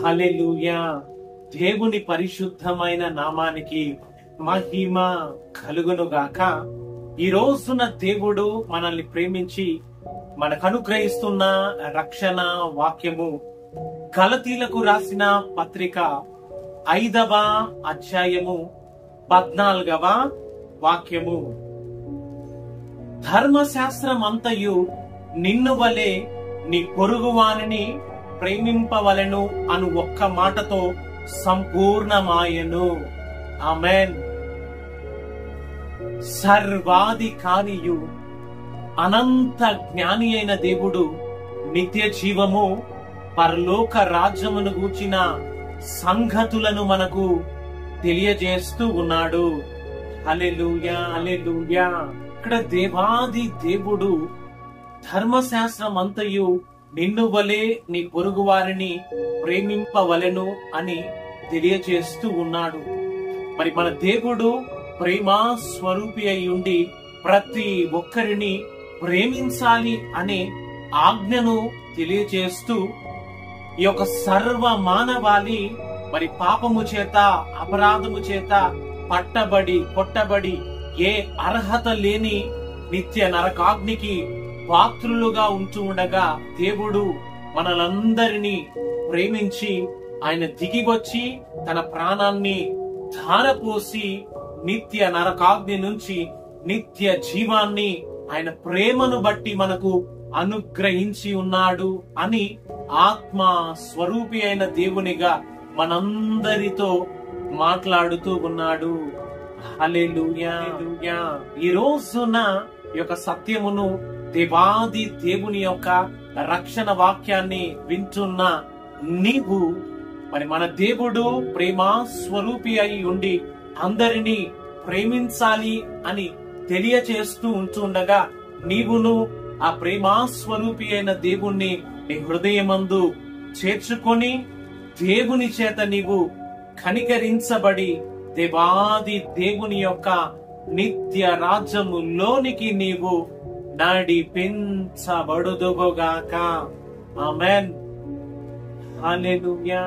హల్లెలూయా. దేవుని పరిశుద్ధమైన నామానికి మహిమ కలుగునుగాక. ఈ రోజున దేవుడు మనల్ని ప్రేమించి మనకు అనుగ్రహిస్తున్న రక్షణ వాక్యము గలతీలకు రాసిన పత్రిక 5వ అధ్యాయము 14వ వాక్యము. ధర్మశాస్త్రమంతయు నిన్ను వలె నీ పొరుగువానిని ప్రేమింపవలెను అను ఒక్క మాటతో సంపూర్ణమాయెను. ఆమేన్. సర్వాధికారియు అనంత జ్ఞాని అయిన దేవుడు నిత్య జీవము పరలోక రాజ్యమును గూర్చిన సంగతులను మనకు తెలియజేస్తూ ఉన్నాడు. హల్లెలూయా, హల్లెలూయా. ఇక్కడ దేవాది దేవుడు ధర్మశాస్త్రం అంతయు నిన్ను వలె నీ పొరుగు వారిని ప్రేమింపవలెను అని తెలియజేస్తూ ఉన్నాడు. మరి మన దేవుడు ప్రేమ స్వరూపి అయి ఉండి ప్రతి ఒక్కరిని ప్రేమించాలి అనే ఆజ్ఞను తెలియజేస్తూ ఈ యొక్క సర్వ మానవాళి మరి పాపము చేత అపరాధము చేత పట్టబడి కొట్టబడి ఏ అర్హత లేని నిత్య నరకాగ్నికి పాత్రులుగా ఉంటూ ఉండగా దేవుడు మనలందరినీ ప్రేమించి ఆయన దిగి వచ్చి తన ప్రాణాన్ని ధారపోసి నిత్య నరకాగ్ని నుంచి నిత్య జీవాన్ని ఆయన ప్రేమను బట్టి మనకు అనుగ్రహించి ఉన్నాడు అని ఆత్మ స్వరూపి అయిన దేవునిగా మనందరితో మాట్లాడుతూ ఉన్నాడు. హల్లెలూయా. ఈ రోజున ఈ యొక్క సత్యమును దేవాది దేవుని యొక్క రక్షణ వాక్యాన్ని వింటున్న నీవు మరి మన దేవుడు ప్రేమ స్వరూపి అయి ఉండి అందరినీ ప్రేమించాలి అని తెలియచేస్తూ ఉంటుండగా నీవును ఆ ప్రేమ స్వరూపి అయిన దేవుణ్ణి నీ హృదయమందు చేర్చుకొని దేవుని చేత నీవు కనికరించబడి దేవాది దేవుని యొక్క నిత్య రాజ్యములోనికి నీవు నడిపించబడుదుగాక. ఆమేన్. హల్లెలూయా.